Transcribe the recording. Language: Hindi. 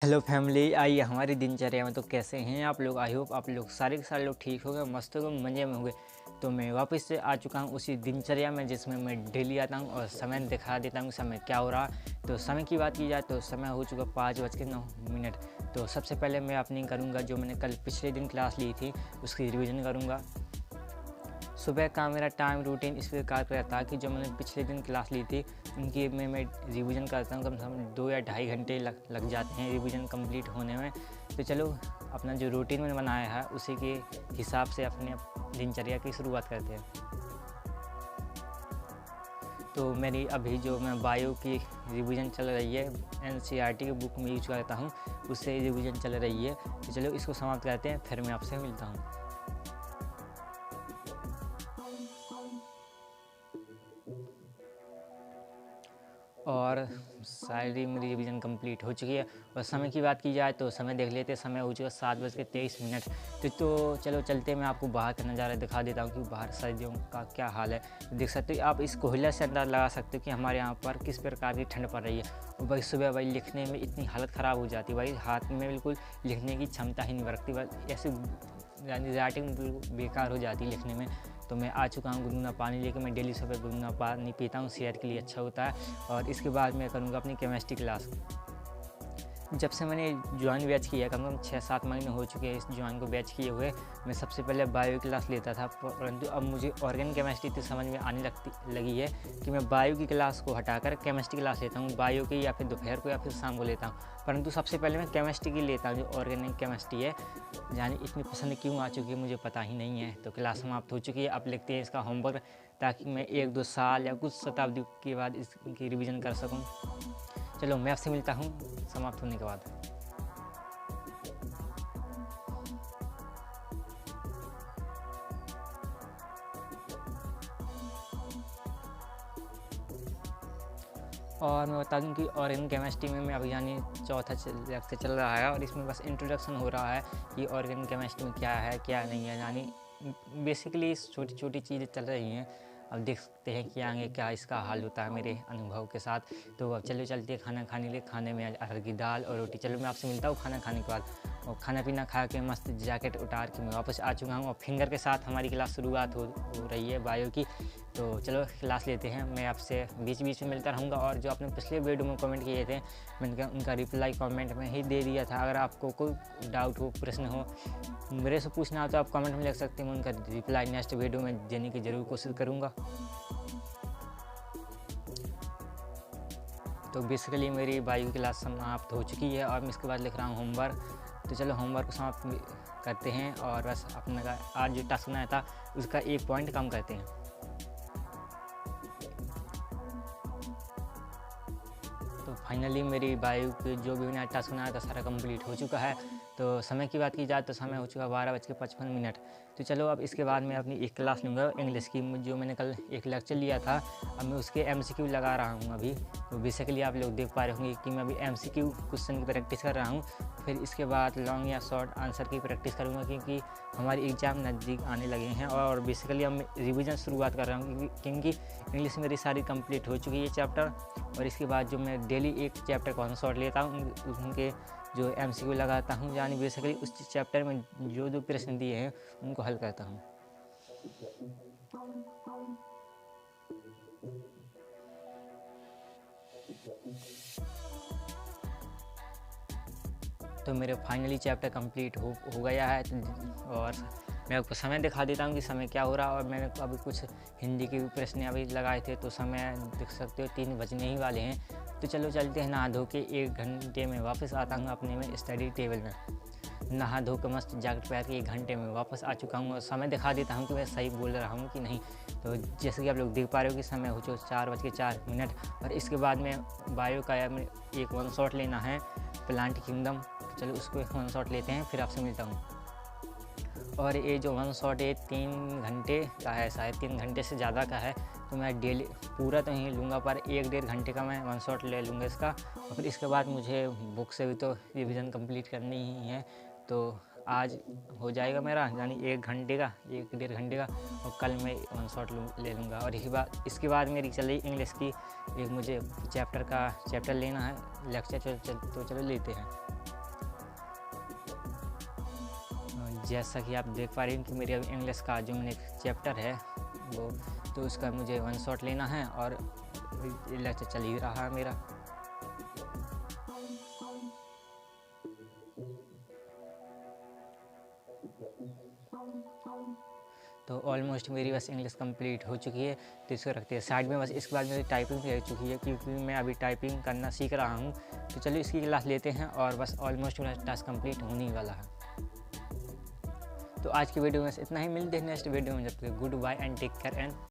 हेलो फैमिली, आइए हमारी दिनचर्या में तो कैसे हैं आप लोग। आई होप आप लोग सारे के सारे लोग ठीक हो गए, मस्त हो गए, मज़े में हो गए। तो मैं वापस से आ चुका हूँ उसी दिनचर्या में जिसमें मैं डेली आता हूँ और समय दिखा देता हूँ समय क्या हो रहा। तो समय की बात की जाए तो समय हो चुका 5:09। तो सबसे पहले मैं अपनी करूँगा जो मैंने कल पिछले दिन क्लास ली थी उसकी रिविज़न करूँगा। सुबह का मेरा टाइम रूटीन इस प्रकार का रहता है कि जो मैंने पिछले दिन क्लास ली थी उनकी मैं रिवीजन करता हूँ। कम से कम 2 या ढाई घंटे लग जाते हैं रिवीजन कंप्लीट होने में। तो चलो अपना जो रूटीन मैंने बनाया है उसी के हिसाब से अपने दिनचर्या की शुरुआत करते हैं। तो मेरी अभी जो मैं बायो की रिवीजन चल रही है, एनसीईआरटी की बुक में यूज करता हूँ, उससे रिवीजन चल रही है। तो चलो इसको समाप्त करते हैं, फिर मैं आपसे मिलता हूँ। और सारी मेरी रिवीजन कंप्लीट हो चुकी है। और समय की बात की जाए तो समय देख लेते हैं, समय हो चुका 7:23। तो चलो चलते मैं आपको बाहर का नज़ारा दिखा देता हूँ कि बाहर सर्दियों का क्या हाल है। देख सकते हो आप, इस कोहला से अंदाज़ा लगा सकते हो कि हमारे यहाँ पर किस प्रकार की ठंड पड़ रही है। और भाई सुबह भाई लिखने में इतनी हालत ख़राब हो जाती है, भाई हाथ में बिल्कुल लिखने की क्षमता ही नहीं बरतती, बस ऐसे यानी राइटिंग बेकार हो जाती है लिखने में। तो मैं आ चुका हूँ गुनगुना पानी लेकर। मैं डेली सुबह गुनगुना पानी पीता हूँ, सेहत के लिए अच्छा होता है। और इसके बाद मैं करूँगा अपनी केमिस्ट्री क्लास। जब से मैंने ज्वाइन बैच किया, कम से कम 6-7 महीने हो चुके हैं इस ज्वाइन को बैच किए हुए। मैं सबसे पहले बायो क्लास लेता था, परंतु अब मुझे ऑर्गेनिक केमिस्ट्री तो समझ में आने लगी है कि मैं बायो की क्लास को हटाकर केमिस्ट्री क्लास लेता हूँ। बायो की या फिर दोपहर को या फिर शाम को लेता हूँ, परंतु सबसे पहले मैं केमिस्ट्री की लेता हूँ जो ऑर्गेनिक केमिस्ट्री है। यानी इतनी पसंद क्यों आ चुकी है मुझे पता ही नहीं है। तो क्लास समाप्त हो चुकी है, अब लिखते हैं इसका होमवर्क, ताकि मैं 1-2 साल या कुछ शताब्दी के बाद इसकी रिविज़न कर सकूँ। चलो मैं आपसे मिलता हूँ समाप्त होने के बाद। और मैं बता दूं कि ऑर्गेनिक केमिस्ट्री में मैं अभी यानी चौथा लेक्चर चल रहा है और इसमें बस इंट्रोडक्शन हो रहा है कि ऑर्गेनिक केमिस्ट्री में क्या है क्या नहीं है। यानी बेसिकली छोटी छोटी चीज़ें चल रही हैं। अब देखते हैं कि आगे क्या इसका हाल होता है मेरे अनुभव के साथ। तो अब चलो चलते हैं खाना खाने के लिए। खाने में अरहर की दाल और रोटी। चलो मैं आपसे मिलता हूँ खाना खाने के बाद। और खाना पीना खा के मस्त जैकेट उतार के मैं वापस आ चुका हूँ और फिंगर के साथ हमारी क्लास शुरुआत हो रही है बायो की। तो चलो क्लास लेते हैं। मैं आपसे बीच बीच में मिलता रहूँगा। और जो आपने पिछले वीडियो में कमेंट किए थे मैंने उनका रिप्लाई कमेंट में ही दे दिया था। अगर आपको कोई डाउट हो, प्रश्न हो, मेरे से पूछना हो तो आप कमेंट में लिख सकते हैं। मैं उनका रिप्लाई नेक्स्ट वीडियो में देने की ज़रूर कोशिश करूँगा। तो बेसिकली मेरी बायो क्लास समाप्त हो चुकी है और मैं इसके बाद लिख रहा हूँ होमवर्क। तो चलो होमवर्क को समाप्त करते हैं और बस अपना आज जो टास्क बनाया था उसका एक पॉइंट कम करते हैं। तो फाइनली मेरी बायो की जो भी मैंने टास्क बनाया था सारा कंप्लीट हो चुका है। तो समय की बात की जाए तो समय हो चुका 12:55। तो चलो अब इसके बाद मैं अपनी एक क्लास लूँगा इंग्लिश की, जो मैंने कल एक लेक्चर लिया था। अब मैं उसके एमसीक्यू लगा रहा हूँ अभी। तो बेसिकली आप लोग देख पा रहे होंगे कि मैं अभी एमसीक्यू क्वेश्चन की प्रैक्टिस कर रहा हूँ। फिर इसके बाद लॉन्ग या शॉर्ट आंसर की प्रैक्टिस करूँगा, क्योंकि हमारी एग्ज़ाम नज़दीक आने लगे हैं। और बेसिकली अब मैं रिविज़न शुरुआत कर रहा हूँ, क्योंकि इंग्लिश मेरी सारी कंप्लीट हो चुकी है चैप्टर। और इसके बाद जो मैं डेली एक चैप्टर का शॉर्ट लेता हूँ उनके जो एमसीक्यू लगाता हूँ, यानी बेसिकली उस चैप्टर में जो जो प्रश्न दिए हैं उनको हल करता हूँ। तो मेरे फाइनली चैप्टर कंप्लीट हो गया है। और मैं आपको समय दिखा देता हूँ कि समय क्या हो रहा है। और मैंने अभी कुछ हिंदी के भी प्रश्न अभी लगाए थे, तो समय देख सकते हो 3 बजने ही वाले हैं। तो चलो चलते हैं, नहा धो के 1 घंटे में वापस आता हूँ अपने में स्टडी टेबल में। नहा धो के मस्त जैकेट पहन के 1 घंटे में वापस आ चुका हूँ। और समय दिखा देता हूँ कि मैं सही बोल रहा हूँ कि नहीं। तो जैसे कि आप लोग देख पा रहे हो कि समय हो चुका 4:04। और इसके बाद में बायो का एक वन शॉट लेना है, प्लांट किंगडम। चलो उसको एक वन शॉट लेते हैं, फिर आपसे मिलता हूँ। और ये जो वन शॉट है 3 घंटे का है, शायद 3 घंटे से ज़्यादा का है। तो मैं डेली पूरा तो नहीं लूँगा, पर 1-1.5 घंटे का मैं वन शॉट ले लूँगा इसका। और फिर इसके बाद मुझे बुक से भी तो रिविज़न कंप्लीट करनी ही है। तो आज हो जाएगा मेरा, यानी 1 घंटे का, 1-1.5 घंटे का। और कल मैं वन शॉट ले लूँगा। और इसके बाद मेरी चल रही इंग्लिश की एक मुझे चैप्टर लेना है लेक्चर। तो चलो लेते हैं। जैसा कि आप देख पा रहे हैं कि मेरी अभी इंग्लिश का जो मैंने चैप्टर है वो, तो उसका मुझे 1 शॉट लेना है और लेक्चर चल ही रहा है मेरा। तो ऑलमोस्ट मेरी बस इंग्लिश कंप्लीट हो चुकी है, तो इसको रखते हैं साइड में। बस इसके बाद मेरी टाइपिंग रह चुकी है, क्योंकि मैं अभी टाइपिंग करना सीख रहा हूँ। तो चलिए इसकी क्लास लेते हैं और बस ऑलमोस्ट मेरा टास्क कंप्लीट होने वाला है। तो आज की वीडियो में इतना ही, मिलते हैं नेक्स्ट वीडियो में। जब तक good bye and take care and